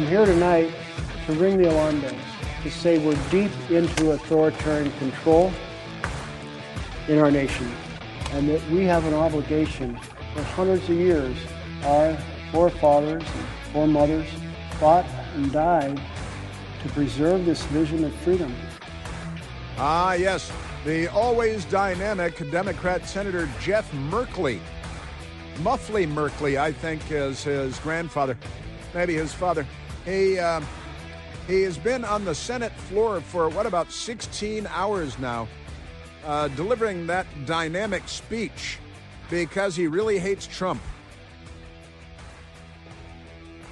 I'm here tonight to ring the alarm bells, to say we're deep into authoritarian control in our nation, and that we have an obligation. For hundreds of years, our forefathers and foremothers fought and died to preserve this vision of freedom. Ah, yes, the always dynamic Democrat Senator Jeff Merkley. Muffley Merkley, I think, is his grandfather, maybe his father. He has been on the Senate floor for, about 16 hours now, delivering that dynamic speech because he really hates Trump.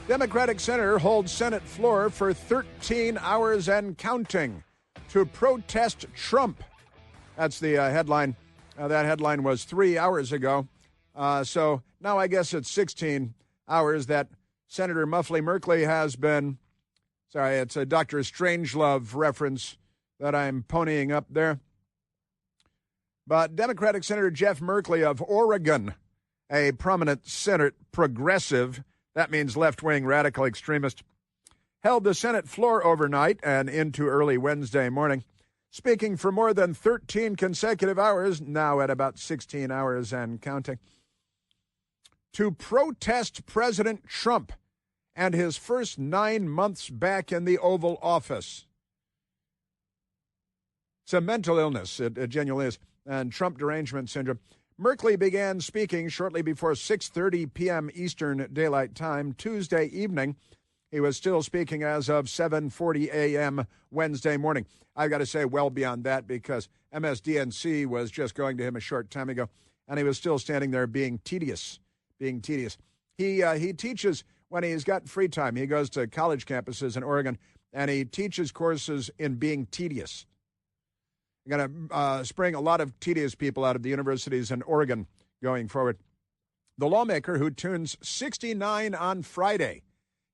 Democratic senator holds Senate floor for 13 hours and counting to protest Trump. That's the headline. That headline was 3 hours ago. So now I guess it's 16 hours that Senator Muffley Merkley has been, sorry, it's a Dr. Strangelove reference that I'm ponying up there. But Democratic Senator Jeff Merkley of Oregon, a prominent Senate progressive, that means left-wing radical extremist, held the Senate floor overnight and into early Wednesday morning, speaking for more than 13 consecutive hours, now at about 16 hours and counting, to protest President Trump and his first 9 months back in the Oval Office. It's a mental illness, it genuinely is, and Trump derangement syndrome. Merkley began speaking shortly before 6:30 p.m. Eastern Daylight Time Tuesday evening. He was still speaking as of 7:40 a.m. Wednesday morning. I've got to say well beyond that because MSDNC was just going to him a short time ago, and he was still standing there being tedious. He teaches when he's got free time. He goes to college campuses in Oregon, and he teaches courses in being tedious. You're going to spring a lot of tedious people out of the universities in Oregon going forward. The lawmaker who turns 69 on Friday.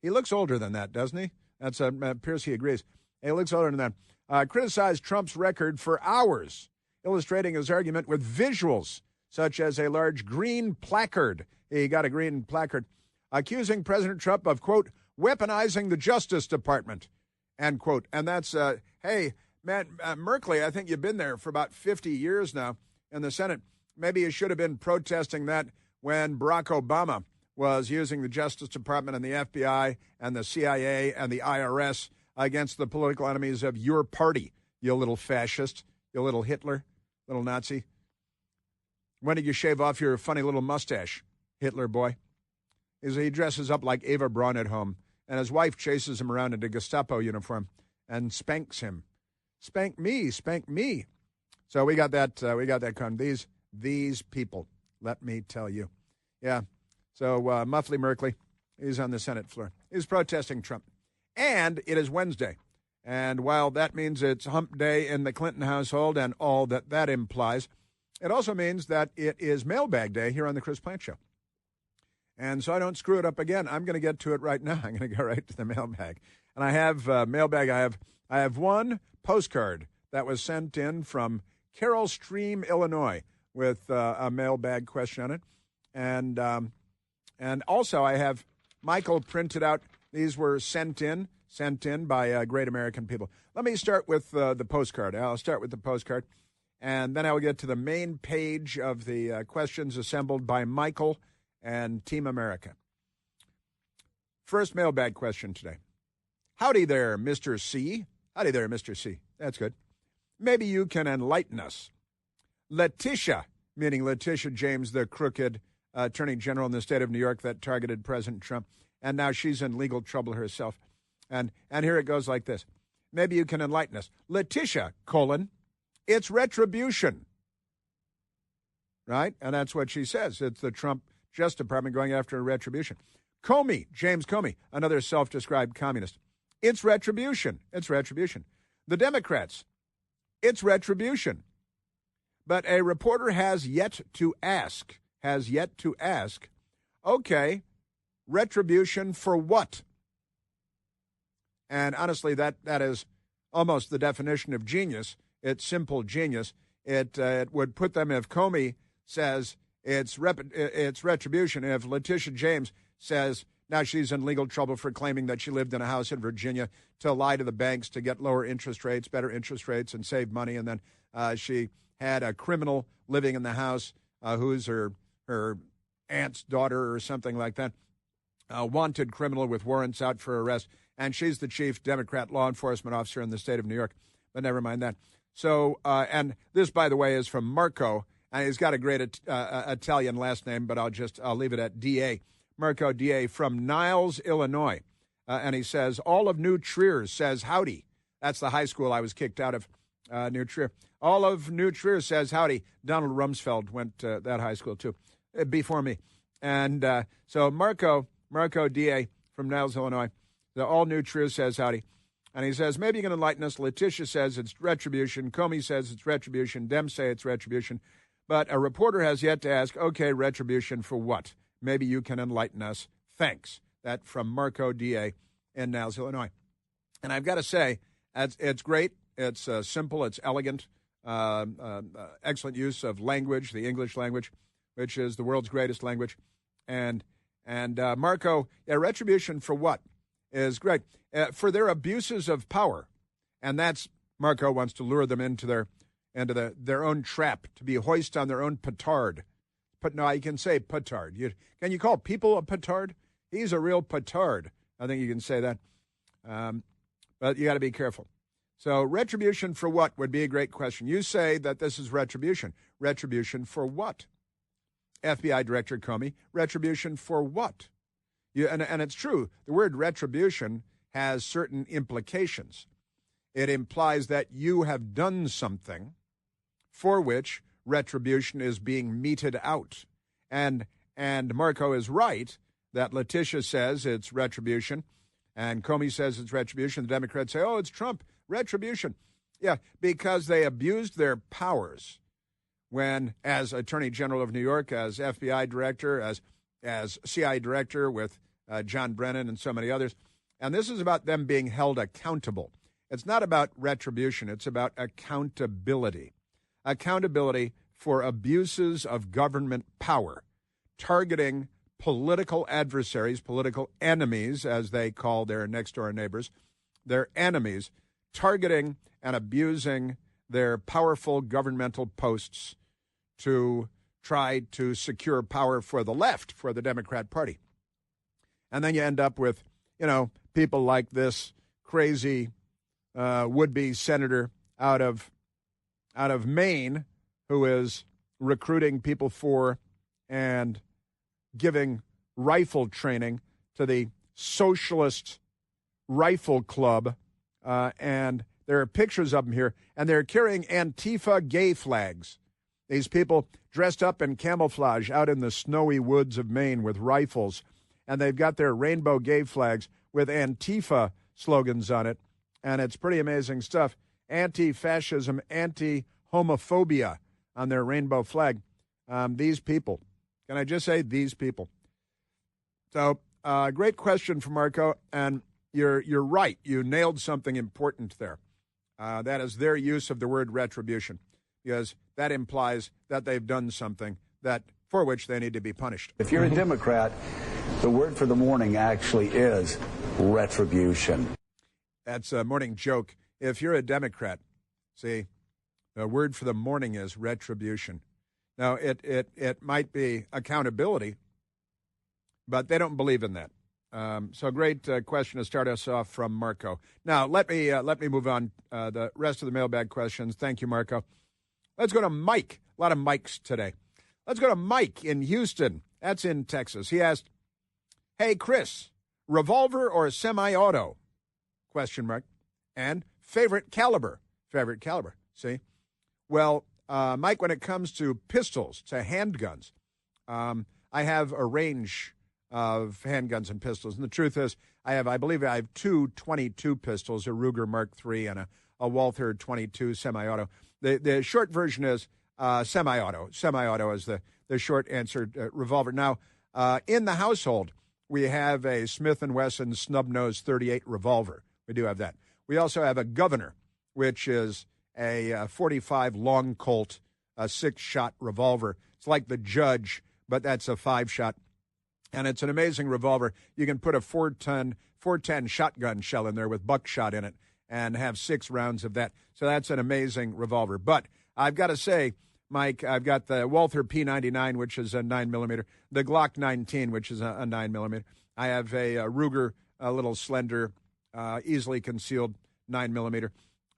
He looks older than that, doesn't he? That's Pierce, he agrees. He looks older than that. Criticized Trump's record for hours, illustrating his argument with visuals, such as a large green placard. He got a green placard, accusing President Trump of, quote, weaponizing the Justice Department, end quote. And that's, hey, man, Merkley, I think you've been there for about 50 years now in the Senate. Maybe you should have been protesting that when Barack Obama was using the Justice Department and the FBI and the CIA and the IRS against the political enemies of your party, you little fascist, you little Hitler, little Nazi. When did you shave off your funny little mustache, Hitler boy? He dresses up like Eva Braun at home, and his wife chases him around in a Gestapo uniform and spanks him. Spank me, spank me. So we got that con. These people, let me tell you. Yeah. So Muffley Merkley, he's on the Senate floor. He's protesting Trump. And it is Wednesday. And while that means it's hump day in the Clinton household and all that implies, it also means that it is mailbag day here on the Chris Plante Show. And so I don't screw it up again. I'm going to get to it right now. I'm going to go right to the mailbag. And I have mailbag. I have one postcard that was sent in from Carroll Stream, Illinois, with a mailbag question on it. And also I have Michael printed out. These were sent in by great American people. Let me start with the postcard. I'll start with the postcard, and then I will get to the main page of the questions assembled by Michael and Team America. First mailbag question today. Howdy there, Mr. C. Howdy there, Mr. C. That's good. Maybe you can enlighten us. Letitia, meaning Letitia James, the crooked attorney general in the state of New York that targeted President Trump, and now she's in legal trouble herself. And here it goes like this. Maybe you can enlighten us. Letitia, it's retribution. Right? And that's what she says. It's the Trump Justice Department going after retribution. Comey, James Comey, another self-described communist. It's retribution. It's retribution. The Democrats, it's retribution. But a reporter has yet to ask, okay, retribution for what? And honestly, that is almost the definition of genius. It's simple genius. It would put them if Comey says it's retribution, if Letitia James says Now she's in legal trouble for claiming that she lived in a house in Virginia to lie to the banks to get lower interest rates, better interest rates, and save money. And then she had a criminal living in the house who's her aunt's daughter or something like that, a wanted criminal with warrants out for arrest. And she's the chief Democrat law enforcement officer in the state of New York. But never mind that. So, and this, by the way, is from Marco. And he's got a great Italian last name, but I'll leave it at D.A. Marco D.A. from Niles, Illinois. And he says, all of New Trier says howdy. That's the high school I was kicked out of, New Trier. All of New Trier says howdy. Donald Rumsfeld went to that high school, too, before me. And so Marco D.A. from Niles, Illinois. The all New Trier says howdy. And he says, maybe you can enlighten us. Letitia says it's retribution. Comey says it's retribution. Dems say it's retribution. But a reporter has yet to ask, okay, retribution for what? Maybe you can enlighten us. Thanks. That from Marco D.A. in Niles, Illinois. And I've got to say, it's great. It's simple. It's elegant. Excellent use of language, the English language, which is the world's greatest language. And Marco, retribution for what is great. For their abuses of power. And that's, Marco wants to lure them into their own trap, to be hoist on their own petard. But no, you can say petard. Can you call people a petard? He's a real petard. I think you can say that. But you got to be careful. So retribution for what would be a great question. You say that this is retribution. Retribution for what? FBI Director Comey, retribution for what? And it's true. The word retribution has certain implications. It implies that you have done something for which retribution is being meted out. And Marco is right that Letitia says it's retribution, and Comey says it's retribution. The Democrats say, oh, it's Trump, retribution. Yeah, because they abused their powers when, as Attorney General of New York, as FBI Director, as CIA Director with John Brennan and so many others. And this is about them being held accountable. It's not about retribution. It's about accountability. Accountability for abuses of government power, targeting political adversaries, political enemies, as they call their next-door neighbors, their enemies, targeting and abusing their powerful governmental posts to try to secure power for the left, for the Democrat Party. And then you end up with, people like this crazy would-be senator out of Maine who is recruiting people for and giving rifle training to the Socialist Rifle Club. And there are pictures of them here, and they're carrying Antifa gay flags. These people dressed up in camouflage out in the snowy woods of Maine with rifles, and they've got their rainbow gay flags with Antifa slogans on it, and it's pretty amazing stuff. Anti-fascism, anti-homophobia on their rainbow flag. These people. Can I just say these people? So, great question from Marco, and you're right. You nailed something important there. That is their use of the word retribution, because that implies that they've done something for which they need to be punished. If you're a Democrat, the word for the morning actually is retribution. That's a morning joke. If you're a Democrat, see, the word for the morning is retribution. Now, it might be accountability, but they don't believe in that. So great question to start us off from Marco. Now, let me move on the rest of the mailbag questions. Thank you, Marco. Let's go to Mike. A lot of Mikes today. Let's go to Mike in Houston. That's in Texas. He asked, hey, Chris, revolver or semi-auto? Question mark. And favorite caliber. Favorite caliber. See? Well, Mike, when it comes to pistols, to handguns, I have a range of handguns and pistols. And the truth is, I believe I have two .22 pistols, a Ruger Mark III and a Walther .22 semi-auto. The short version is semi-auto. Semi-auto is the short answer, revolver. Now, in the household, we have a Smith & Wesson snub-nose .38 revolver. We do have that. We also have a Governor, which is a 45 long Colt, a 6-shot revolver. It's like the Judge, but that's a 5-shot. And it's an amazing revolver. You can put a 410 shotgun shell in there with buckshot in it and have 6 rounds of that. So that's an amazing revolver. But I've got to say, Mike, I've got the Walther P99, which is a 9mm, the Glock 19, which is a 9mm. I have a Ruger, a little slender, easily concealed 9mm.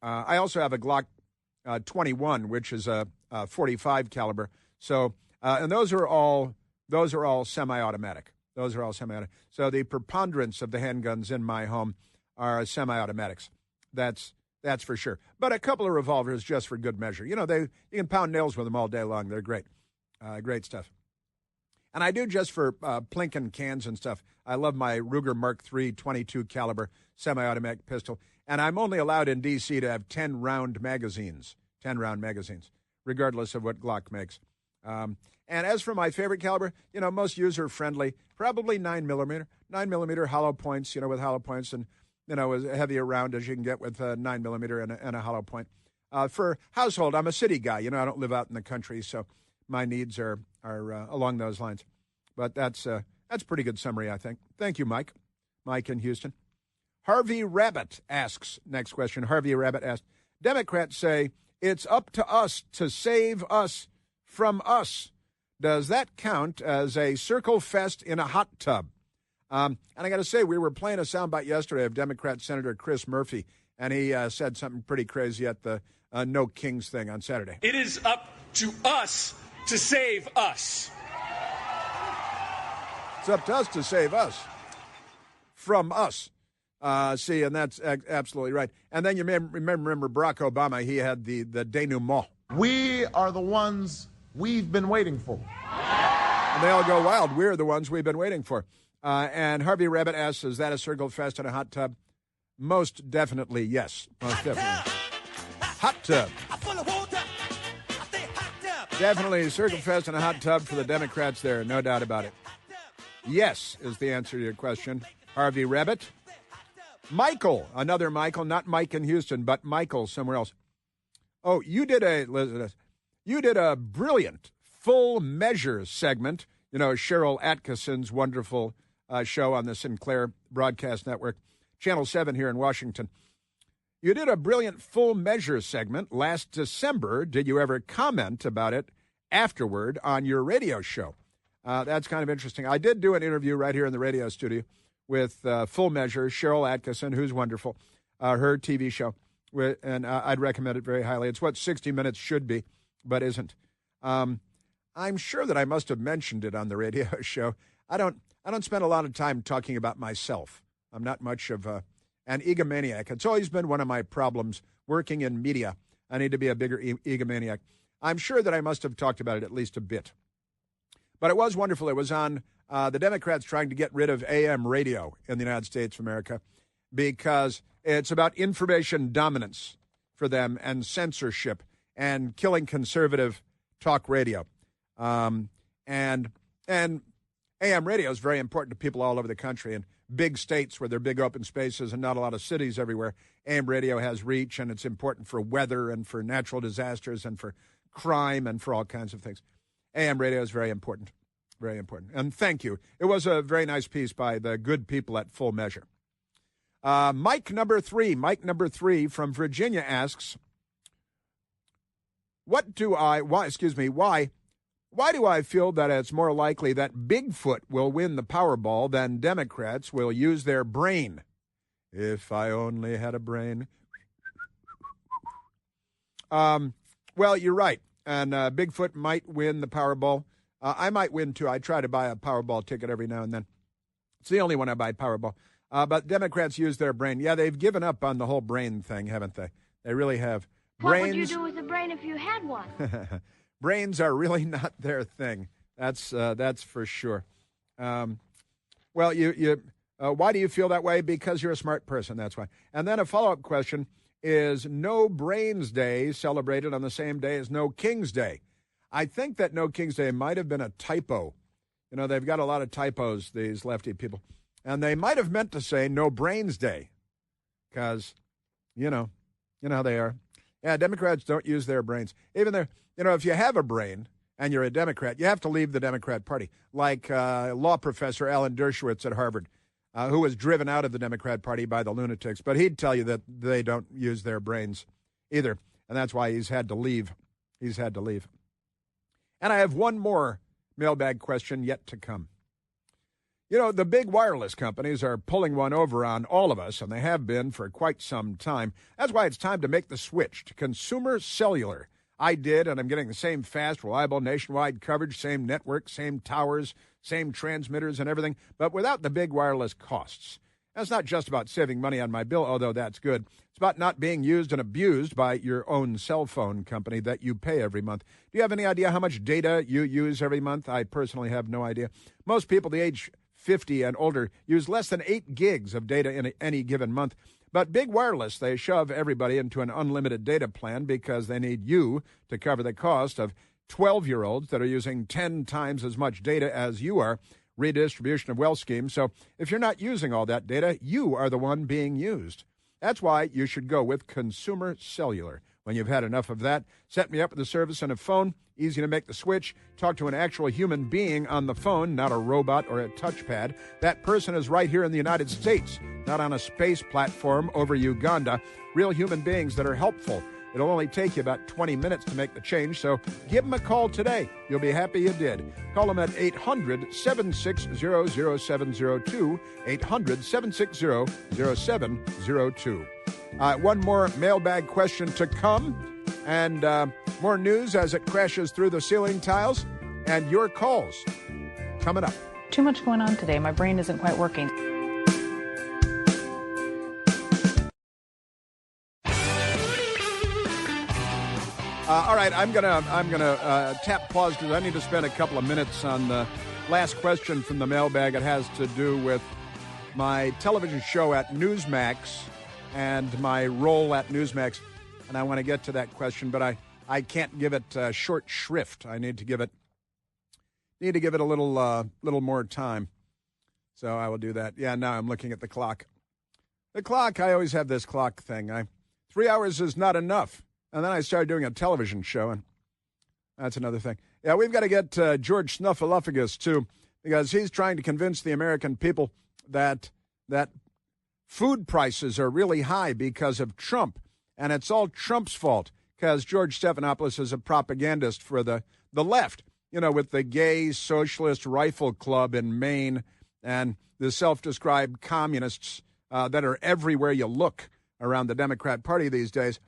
I also have a Glock 21, which is a 45 caliber. So, and those are all semi-automatic. Those are all semi-automatic. So the preponderance of the handguns in my home are semi-automatics. That's for sure. But a couple of revolvers just for good measure. You know, you can pound nails with them all day long. They're great. Great stuff. And I do just for plinking cans and stuff. I love my Ruger Mark III 22 caliber semi-automatic pistol. And I'm only allowed in D.C. to have 10-round magazines, regardless of what Glock makes. And as for my favorite caliber, you know, most user-friendly, probably 9mm. 9mm hollow points, you know, with hollow points, and, you know, as heavy a round as you can get with 9mm and a hollow point. For household, I'm a city guy. You know, I don't live out in the country, so my needs are along those lines. But that's a pretty good summary, I think. Thank you, Mike. Mike in Houston. Harvey Rabbit asks, next question. Harvey Rabbit asks, Democrats say it's up to us to save us from us. Does that count as a circle fest in a hot tub? And I got to say, we were playing a soundbite yesterday of Democrat Senator Chris Murphy, and he said something pretty crazy at the No Kings thing on Saturday. It is up to us to save us. It's up to us to save us from us. See, and that's absolutely right. And then you may remember Barack Obama, he had the denouement. We are the ones we've been waiting for. And they all go wild. We're the ones we've been waiting for. And Harvey Rabbit asks, is that a circle fest in a hot tub? Most definitely, yes. Most definitely. Hot tub. Definitely a circle fest in a hot tub for the Democrats there, no doubt about it. Yes is the answer to your question, Harvey Rabbit. Michael, another Michael, not Mike in Houston, but Michael somewhere else. Oh, you did a brilliant Full Measure segment, you know, Cheryl Atkinson's wonderful show on the Sinclair Broadcast Network, Channel 7 here in Washington. You did a brilliant Full Measure segment last December. Did you ever comment about it afterward on your radio show? That's kind of interesting. I did do an interview right here in the radio studio with Full Measure, Cheryl Atkinson, who's wonderful, her TV show, and I'd recommend it very highly. It's what 60 Minutes should be, but isn't. I'm sure that I must have mentioned it on the radio show. I don't spend a lot of time talking about myself. I'm not much of an egomaniac. It's always been one of my problems working in media. I need to be a bigger egomaniac. I'm sure that I must have talked about it at least a bit. But it was wonderful. It was on the Democrats trying to get rid of AM radio in the United States of America because it's about information dominance for them and censorship and killing conservative talk radio. And AM radio is very important to people all over the country. In big states where there are big open spaces and not a lot of cities everywhere, AM radio has reach, and it's important for weather and for natural disasters and for crime and for all kinds of things. AM radio is very important, very important. And thank you. It was a very nice piece by the good people at Full Measure. Mike number three from Virginia asks, why do I feel that it's more likely that Bigfoot will win the Powerball than Democrats will use their brain? If I only had a brain. Well, you're right. And Bigfoot might win the Powerball. I might win, too. I try to buy a Powerball ticket every now and then. It's the only one I buy, Powerball. But Democrats use their brain. Yeah, they've given up on the whole brain thing, haven't they? They really have. What would you do with a brain if you had one? Brains are really not their thing. That's for sure. Well, why do you feel that way? Because you're a smart person, that's why. And then a follow-up question, is No Brains Day celebrated on the same day as No King's Day? I think that No King's Day might have been a typo. You know, they've got a lot of typos, these lefty people. And they might have meant to say No Brains Day because, you know how they are. Yeah, Democrats don't use their brains. Even if you have a brain and you're a Democrat, you have to leave the Democrat Party. Like law professor Alan Dershowitz at Harvard, who was driven out of the Democrat Party by the lunatics. But he'd tell you that they don't use their brains either, and that's why he's had to leave. He's had to leave. And I have one more mailbag question yet to come. You know, the big wireless companies are pulling one over on all of us, and they have been for quite some time. That's why it's time to make the switch to consumer cellular. I did, and I'm getting the same fast, reliable, nationwide coverage, same network, same towers, same transmitters and everything, but without the big wireless costs. That's not just about saving money on my bill, although that's good. It's about not being used and abused by your own cell phone company that you pay every month. Do you have any idea how much data you use every month? I personally have no idea. Most people the age 50 and older use less than 8 gigs of data in any given month. But big wireless, they shove everybody into an unlimited data plan because they need you to cover the cost of 12-year-olds that are using 10 times as much data as you are. Redistribution of wealth scheme. So if you're not using all that data, you are the one being used. That's why you should go with consumer cellular. When you've had enough of that, set me up with a service and a phone. Easy to make the switch. Talk to an actual human being on the phone, not a robot or a touchpad. That person is right here in the United States, not on a space platform over Uganda. Real human beings that are helpful. It'll only take you about 20 minutes to make the change, so give them a call today. You'll be happy you did. Call them at 800-760-0702, 800-760-0702. One more mailbag question to come, and more news as it crashes through the ceiling tiles, and your calls coming up. Too much going on today. My brain isn't quite working. All right, I'm gonna tap pause because I need to spend a couple of minutes on the last question from the mailbag. It has to do with my television show at Newsmax and my role at Newsmax, and I want to get to that question, but I can't give it short shrift. I need to give it a little more time. So I will do that. Yeah, now I'm looking at the clock. The clock, I always have this clock thing. 3 hours is not enough. And then I started doing a television show, and that's another thing. Yeah, we've got to get George Snuffleupagus, too, because he's trying to convince the American people that food prices are really high because of Trump, and it's all Trump's fault, because George Stephanopoulos is a propagandist for the left, you know, with the gay socialist rifle club in Maine and the self-described communists that are everywhere you look around the Democrat Party these days.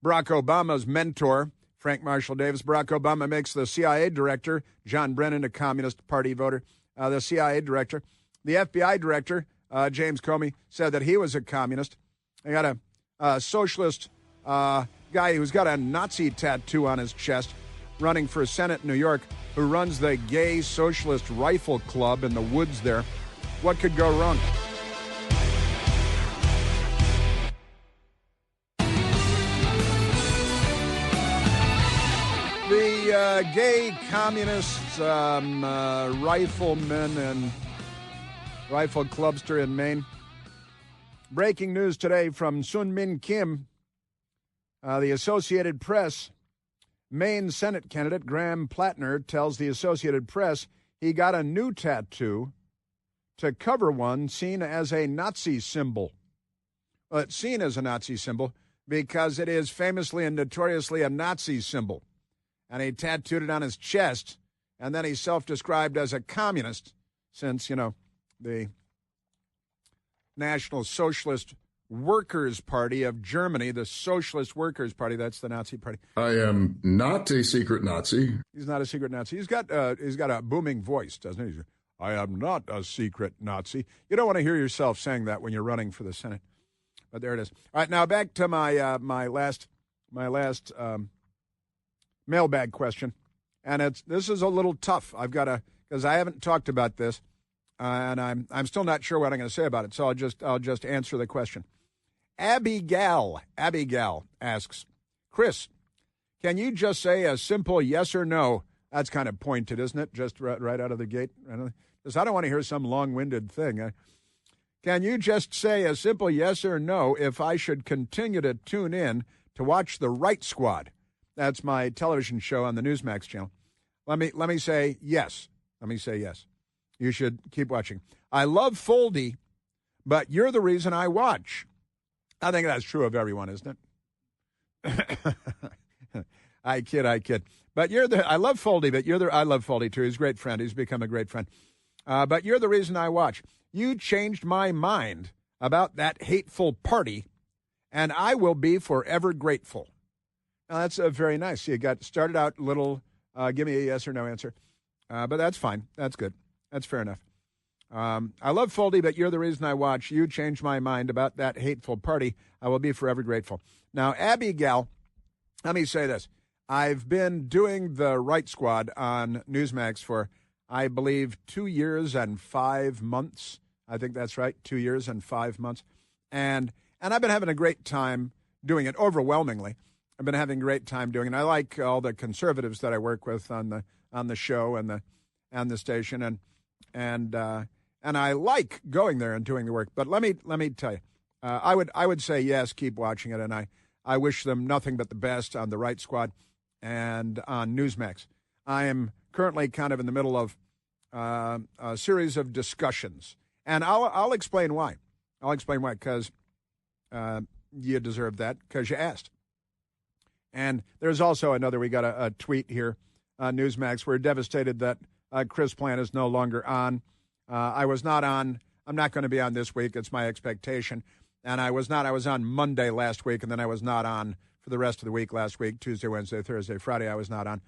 Barack Obama's mentor, Frank Marshall Davis. Barack Obama makes the CIA director, John Brennan, a Communist Party voter, the CIA director. The FBI director, James Comey, said that he was a communist. I got a socialist guy who's got a Nazi tattoo on his chest running for Senate in New York, who runs the Gay Socialist Rifle Club in the woods there. What could go wrong? The gay communists, riflemen, and rifle clubster in Maine. Breaking news today from Sun Min Kim, the Associated Press. Maine Senate candidate Graham Plattner tells the Associated Press he got a new tattoo to cover one seen as a Nazi symbol. Well, it's seen as a Nazi symbol because it is famously and notoriously a Nazi symbol. And he tattooed it on his chest, and then he's self-described as a communist since, you know, the National Socialist Workers' Party of Germany, the Socialist Workers' Party, that's the Nazi party. I am not a secret Nazi. He's not a secret Nazi. He's got a booming voice, doesn't he? I am not a secret Nazi. You don't want to hear yourself saying that when you're running for the Senate. But there it is. All right, now back to my last mailbag question, and this is a little tough. Because I haven't talked about this, and I'm still not sure what I'm going to say about it. So I'll just answer the question. Abigail asks, Chris, can you just say a simple yes or no? That's kind of pointed, isn't it? Just right out of the gate. Because I don't want to hear some long-winded thing. Can you just say a simple yes or no if I should continue to tune in to watch The Right Squad? That's my television show on the Newsmax channel. Let me say yes. Let me say yes. You should keep watching. I love Foldy, but you're the reason I watch. I think that's true of everyone, isn't it? I kid. But I love Foldy, but I love Foldy too. He's a great friend. He's become a great friend. But you're the reason I watch. You changed my mind about that hateful party, and I will be forever grateful. Now, that's very nice. You got started out a little, give me a yes or no answer. But that's fine. That's good. That's fair enough. I love Foldy, but you're the reason I watch. You changed my mind about that hateful party. I will be forever grateful. Now, Abigail, let me say this. I've been doing the Right Squad on Newsmax for, I believe, 2 years and 5 months. I think that's right, 2 years and 5 months. And I've been having a great time doing it, overwhelmingly. I've been having a great time doing it. I like all the conservatives that I work with on the show and the station, and I like going there and doing the work. But let me tell you, I would say yes, keep watching it, and I wish them nothing but the best on the Right Squad and on Newsmax. I am currently kind of in the middle of a series of discussions, and I'll explain why. I'll explain why, because you deserve that, because you asked. And there's also another, we got a tweet here, Newsmax. We're devastated that Chris Plant is no longer on. I was not on. I'm not going to be on this week. It's my expectation. And I was not. I was on Monday last week, and then I was not on for the rest of the week last week, Tuesday, Wednesday, Thursday, Friday. I was not on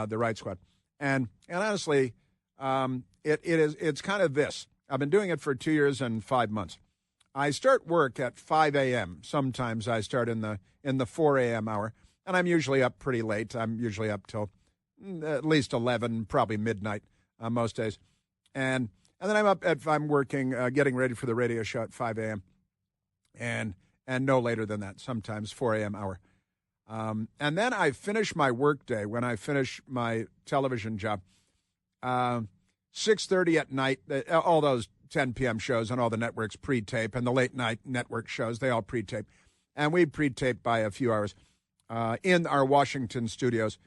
the Right Squad. And honestly, it's kind of this. I've been doing it for 2 years and 5 months. I start work at 5 a.m. Sometimes I start in the 4 a.m. hour, and I'm usually up pretty late. I'm usually up till at least 11, probably midnight most days. And then I'm working, getting ready for the radio show at 5 a.m. and no later than that, sometimes 4 a.m. hour. And then I finish my work day when I finish my television job, 6:30 at night. All those 10 p.m. shows on all the networks pre-tape, and the late night network shows, they all pre-tape. And we pre-tape by a few hours in our Washington studios.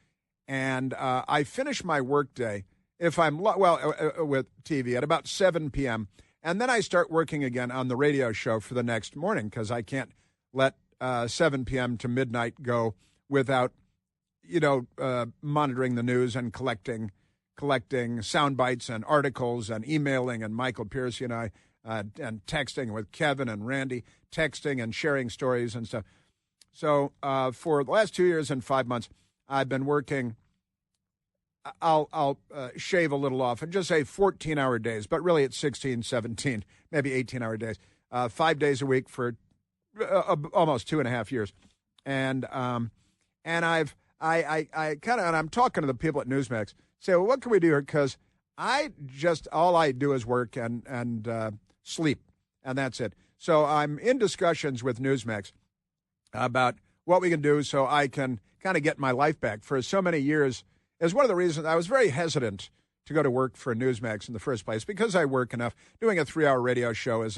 And I finish my work day, if I'm, with TV, at about 7 p.m., and then I start working again on the radio show for the next morning, because I can't let 7 p.m. to midnight go without, monitoring the news and collecting sound bites and articles and emailing, and Michael Piercy and I, and texting with Kevin and Randy, texting and sharing stories and stuff. So for the last 2 years and 5 months, I've been working. I'll shave a little off and just say 14-hour days, but really it's 16, 17, maybe 18-hour days, 5 days a week for almost 2.5 years. And I'm talking to the people at Newsmax, say, well, what can we do here? Because all I do is work and sleep, and that's it. So I'm in discussions with Newsmax about what we can do so I can kind of get my life back. For so many years, is one of the reasons I was very hesitant to go to work for Newsmax in the first place, because I work enough. Doing a 3-hour radio show is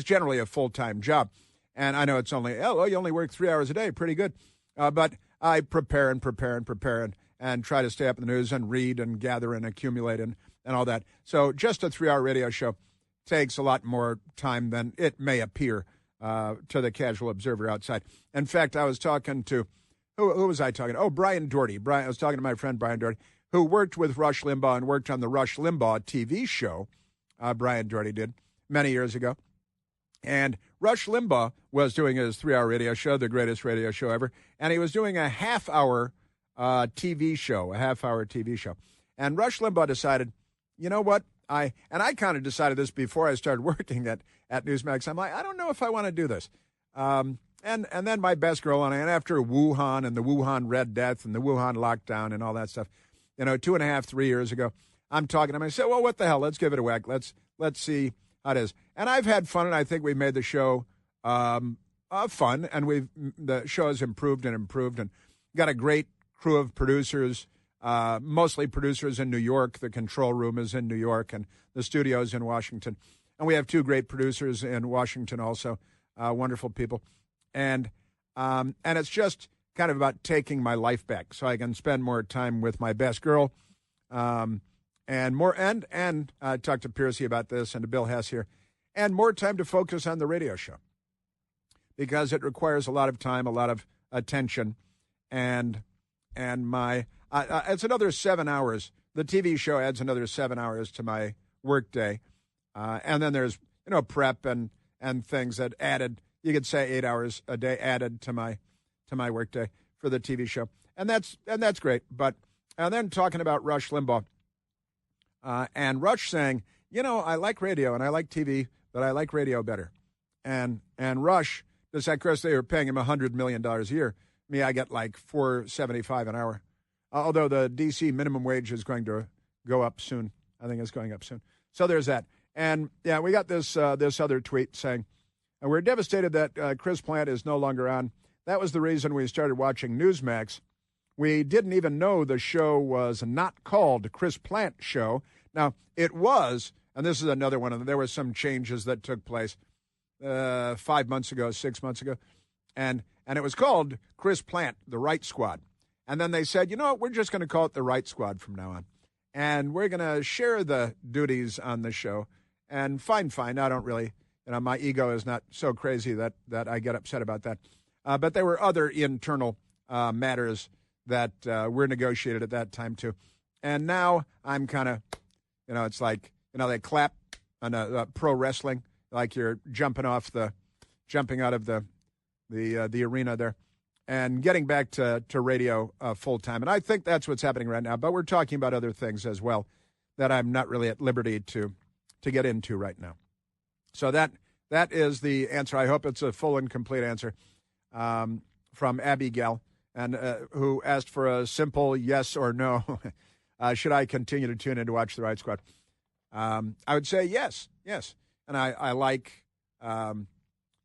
generally a full-time job. And I know it's only, you only work 3 hours a day, pretty good. But I prepare and try to stay up in the news and read and gather and accumulate and all that. So just a 3-hour radio show takes a lot more time than it may appear to the casual observer outside. In fact, I was talking to, who was I talking to? Oh, Brian Doherty. I was talking to my friend Brian Doherty, who worked with Rush Limbaugh and worked on the Rush Limbaugh TV show. Brian Doherty did many years ago. And Rush Limbaugh was doing his 3-hour radio show, the greatest radio show ever, and he was doing a half-hour TV show. And Rush Limbaugh decided, you know what? I kind of decided this before I started working at Newsmax. I'm like, I don't know if I want to do this. And then my best girl and I, and after Wuhan and the Wuhan Red Death and the Wuhan lockdown and all that stuff, 2.5, 3 years ago, I'm talking to him. I said, well, what the hell? Let's give it a whack. Let's see how it is. And I've had fun, and I think we've made the show fun, and the show has improved and got a great crew of producers, mostly producers in New York. The control room is in New York, and the studio is in Washington. And we have 2 great producers in Washington also, wonderful people. And it's just kind of about taking my life back so I can spend more time with my best girl And more, and I talked to Piercy about this and to Bill Hess here, and more time to focus on the radio show because it requires a lot of time, a lot of attention, and it's another 7 hours. The TV show adds another 7 hours to my workday, and then there's prep and things that added. You could say 8 hours a day added to my workday for the TV show, and that's great. But and then talking about Rush Limbaugh, and Rush saying, I like radio and I like TV, but I like radio better, and Rush, just like Chris, they were paying him $100 million a year. Me, I get like $4.75 an hour. Although the D.C. minimum wage is going to go up soon. I think it's going up soon. So there's that. And, yeah, we got this other tweet saying, we're devastated that Chris Plant is no longer on. That was the reason we started watching Newsmax. We didn't even know the show was not called Chris Plant Show. Now, it was, and this is another one, and there were some changes that took place 5 months ago, 6 months ago, and it was called Chris Plant, The Right Squad. And then they said, we're just going to call it The Right Squad from now on. And we're going to share the duties on the show. And fine. I don't really, my ego is not so crazy that I get upset about that. But there were other internal matters that were negotiated at that time, too. And now I'm kind of, it's like, they clap on pro wrestling, like you're jumping out of the arena there. And getting back to radio full time. And I think that's what's happening right now. But we're talking about other things as well that I'm not really at liberty to get into right now. So that is the answer. I hope it's a full and complete answer from Abigail, and who asked for a simple yes or no. Should I continue to tune in to watch The Right Squad? I would say yes. And I like...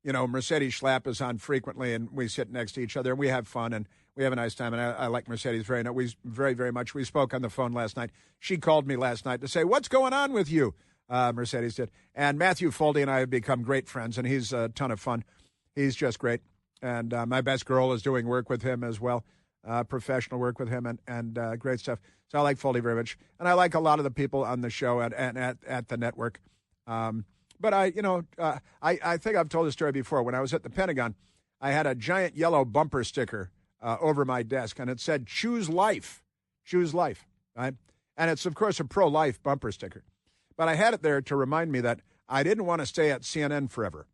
Mercedes Schlapp is on frequently, and we sit next to each other, and we have fun, and we have a nice time, and I like Mercedes very much. We spoke on the phone last night. She called me last night to say, what's going on with you? Mercedes did. And Matthew Foldy and I have become great friends, and he's a ton of fun. He's just great. And my best girl is doing work with him as well, professional work with him, and great stuff. So I like Foldy very much. And I like a lot of the people on the show and at the network. But I think I've told this story before. When I was at the Pentagon, I had a giant yellow bumper sticker over my desk, and it said, choose life, right? And it's, of course, a pro-life bumper sticker. But I had it there to remind me that I didn't want to stay at CNN forever,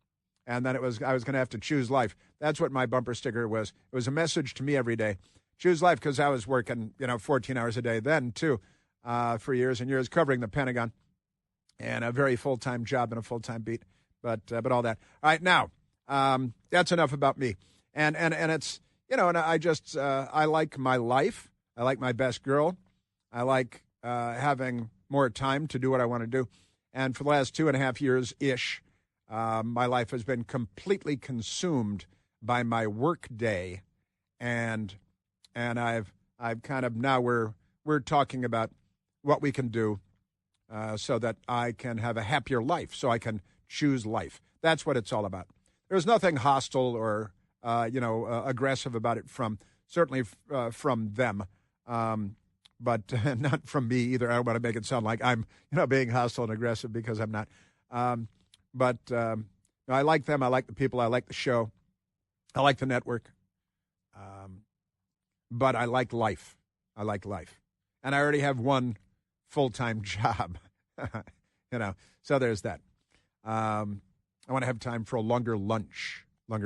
and that I was going to have to choose life. That's what my bumper sticker was. It was a message to me every day. Choose life, because I was working, 14 hours a day then, too, for years and years, covering the Pentagon. And a very full-time job and a full-time beat, but all that. All right, now that's enough about me. And it's and I just I like my life. I like my best girl. I like having more time to do what I want to do. And for the last 2.5 years ish, my life has been completely consumed by my work day, and I've kind of now we're talking about what we can do. So that I can have a happier life, so I can choose life. That's what it's all about. There's nothing hostile or, aggressive about it certainly from them, but not from me either. I don't want to make it sound like I'm, being hostile and aggressive, because I'm not. But I like them. I like the people. I like the show. I like the network. But I like life. And I already have one full-time job, so there's that. I want to have time for a longer lunch. All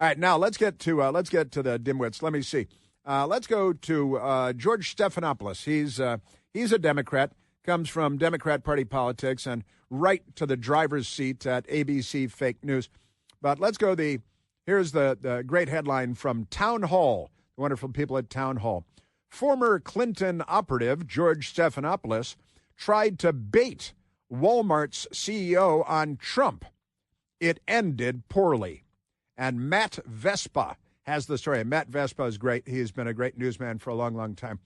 right, now let's get to the dimwits. Let me see. Let's go to George Stephanopoulos. He's a Democrat, comes from Democrat Party politics, and right to the driver's seat at ABC Fake News. But let's go. Here's the great headline from Town Hall. The wonderful people at Town Hall. Former Clinton operative George Stephanopoulos tried to bait Walmart's CEO on Trump. It ended poorly. And Matt Vespa has the story. Matt Vespa is great. He's been a great newsman for a long, long time.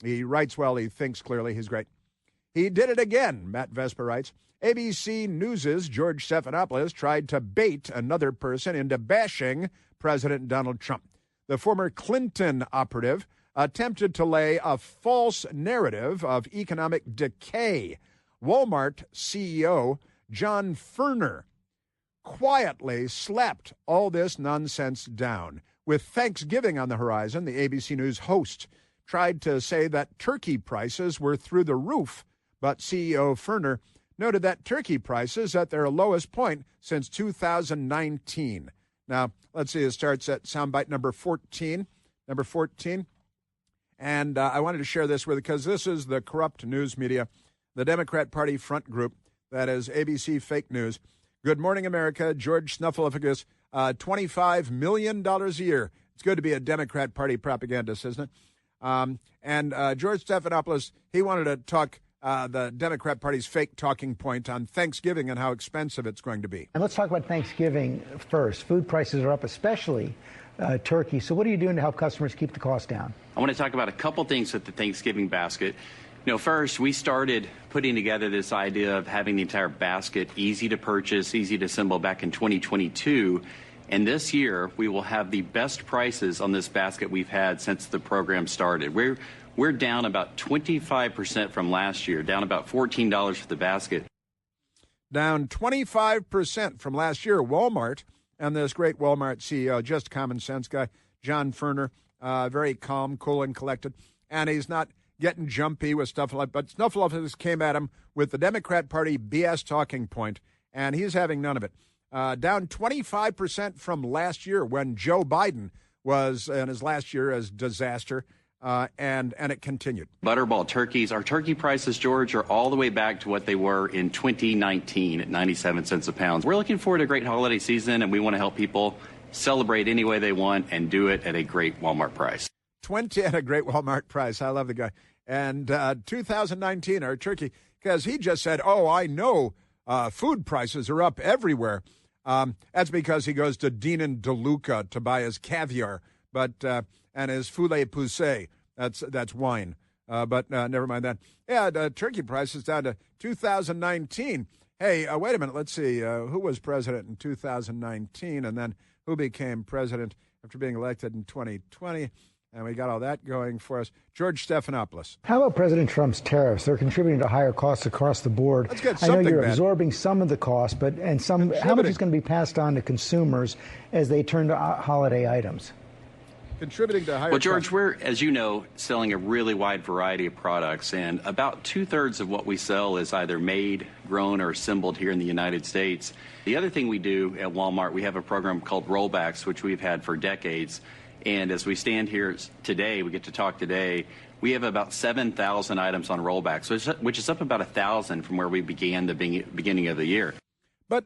He writes well. He thinks clearly. He's great. He did it again, Matt Vespa writes. ABC News' George Stephanopoulos tried to bait another person into bashing President Donald Trump. The former Clinton operative attempted to lay a false narrative of economic decay. Walmart CEO John Furner quietly slapped all this nonsense down. With Thanksgiving on the horizon, the ABC News host tried to say that turkey prices were through the roof, but CEO Furner noted that turkey prices at their lowest point since 2019. Now, let's see, it starts at soundbite number 14. Number 14. And I wanted to share this with you because this is the corrupt news media, the Democrat Party front group, that is ABC Fake News. Good morning, America. George Snuffleupagus, $25 million a year. It's good to be a Democrat Party propagandist, isn't it? And George Stephanopoulos, he wanted to talk the Democrat Party's fake talking point on Thanksgiving and how expensive it's going to be. And let's talk about Thanksgiving first. Food prices are up, especially turkey. So what are you doing to help customers keep the cost down? I want to talk about a couple things with the Thanksgiving basket. You know, first, we started putting together this idea of having the entire basket easy to purchase, easy to assemble back in 2022. And this year, we will have the best prices on this basket we've had since the program started. We're down about 25% from last year, down about $14 for the basket. Down 25% from last year. Walmart, and this great Walmart CEO, just common sense guy, John Furner, very calm, cool, and collected. And he's not getting jumpy with stuff like, but Snuffleupagus came at him with the Democrat Party BS talking point, and he's having none of it. Down 25% from last year when Joe Biden was in his last year as disaster, and it continued. Butterball turkeys, our turkey prices, George, are all the way back to what they were in 2019 at 97 cents a pound. We're looking forward to a great holiday season, and we want to help people celebrate any way they want and do it at a great Walmart price. 20 at a great Walmart price. I love the guy. And 2019, our turkey, because he just said, oh, I know food prices are up everywhere. That's because he goes to Dean and DeLuca to buy his caviar, but and his poulet poussé. That's wine. But never mind that. Yeah, the turkey price is down to 2019. Hey, wait a minute. Let's see. Who was president in 2019, and then who became president after being elected in 2020? And we got all that going for us. George Stephanopoulos. How about President Trump's tariffs? They're contributing to higher costs across the board. Let's get I know something you're bad. absorbing some of the cost, but how much is going to be passed on to consumers as they turn to holiday items? Contributing to higher Well, George, costs. we're, as you know, selling a really wide variety of products, and about 2/3 of what we sell is either made, grown, or assembled here in the United States. The other thing we do at Walmart, we have a program called Rollbacks, which we've had for decades. And as we stand here today, we get to talk today, we have about 7,000 items on rollbacks, which is up about 1,000 from where we began the beginning of the year. But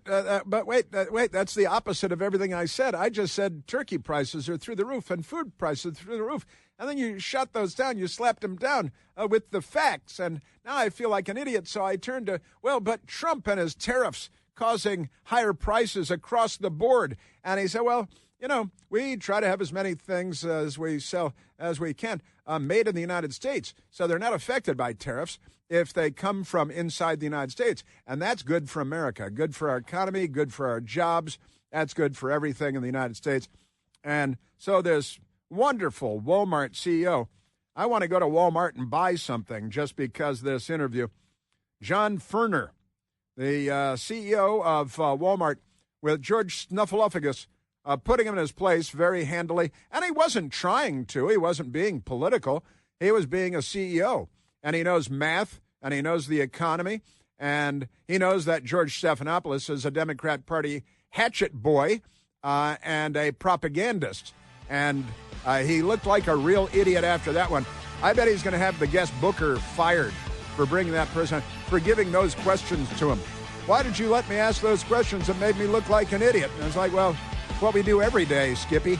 wait, that's the opposite of everything I said. I just said turkey prices are through the roof and food prices are through the roof. And then you shut those down. You slapped them down with the facts. And now I feel like an idiot. So I turned to, well, but Trump and his tariffs causing higher prices across the board. And he said, well, you know, we try to have as many things as we sell as we can made in the United States. So they're not affected by tariffs if they come from inside the United States. And that's good for America, good for our economy, good for our jobs. That's good for everything in the United States. And so this wonderful Walmart CEO, I want to go to Walmart and buy something just because of this interview. John Furner, the CEO of Walmart, with George Snuffleupagus, putting him in his place very handily. And he wasn't trying to. He wasn't being political. He was being a CEO. And he knows math, and he knows the economy, and he knows that George Stephanopoulos is a Democrat Party hatchet boy and a propagandist. And he looked like a real idiot after that one. I bet he's going to have the guest booker fired for bringing that person, for giving those questions to him. Why did you let me ask those questions that made me look like an idiot? And I was like, well, what we do every day, Skippy.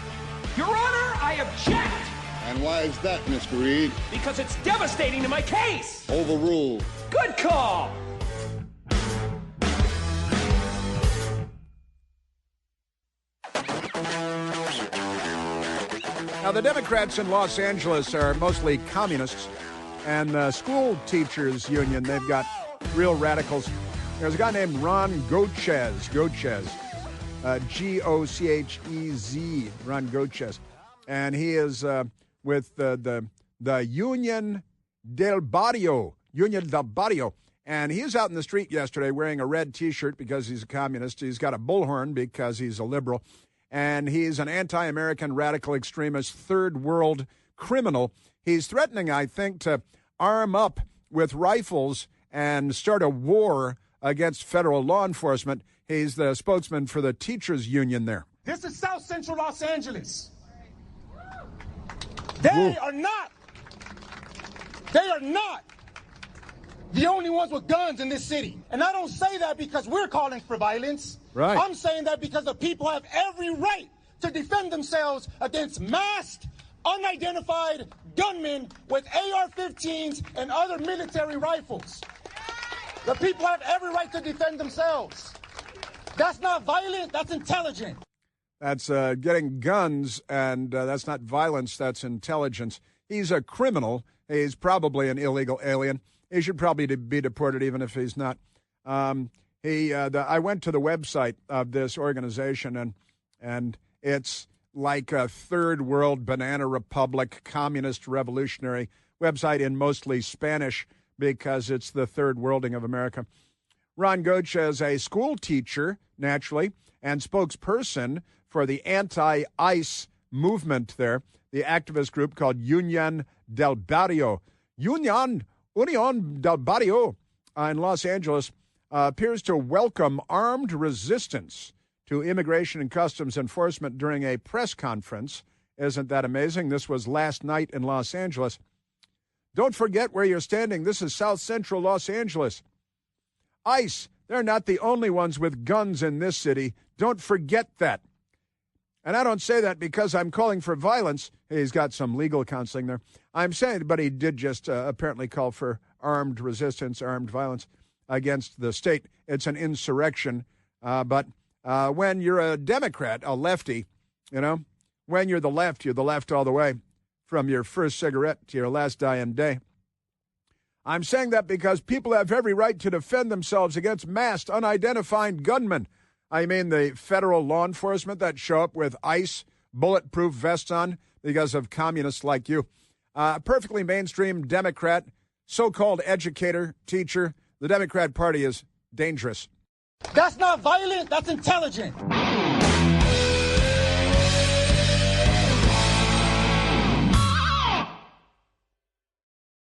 Your Honor, I object! And why is that, Mr. Reed? Because it's devastating to my case! Overruled. Good call! Now, the Democrats in Los Angeles are mostly communists, and the school teachers union, they've got real radicals. There's a guy named Ron Gochez, Gochez, Ron Gochez, and he is with the the Union del Barrio. And he was out in the street yesterday wearing a red T-shirt because he's a communist. He's got a bullhorn because he's a liberal. And he's an anti-American radical extremist, third world criminal. He's threatening, I think, to arm up with rifles and start a war against federal law enforcement. He's the spokesman for the teachers union there. This is South Central Los Angeles. They are not the only ones with guns in this city. And I don't say that because we're calling for violence. Right. I'm saying that because the people have every right to defend themselves against masked, unidentified gunmen with AR-15s and other military rifles. The people have every right to defend themselves. That's not violent, that's intelligent. That's getting guns, and that's not violence, that's intelligence. He's a criminal. He's probably an illegal alien. He should probably be deported, even if he's not. I went to the website of this organization, and it's like a third world banana republic communist revolutionary website in mostly Spanish because it's the third worlding of America. Ron Goetsch is a school teacher, naturally, and spokesperson for the anti-ICE movement there, the activist group called Union del Barrio. Union del Barrio in Los Angeles appears to welcome armed resistance to Immigration and Customs Enforcement during a press conference. Isn't that amazing? This was last night in Los Angeles. Don't forget where you're standing. This is South Central Los Angeles. ICE, they're not the only ones with guns in this city. Don't forget that. And I don't say that because I'm calling for violence. He's got some legal counseling there. I'm saying, but he did just apparently call for armed resistance, armed violence against the state. It's an insurrection. But when you're a Democrat, a lefty, when you're the left all the way, from your first cigarette to your last dying day. I'm saying that because people have every right to defend themselves against masked, unidentified gunmen. I mean the federal law enforcement that show up with ICE bulletproof vests on because of communists like you. Perfectly mainstream Democrat, so-called educator, teacher. The Democrat Party is dangerous. That's not violent, that's intelligent.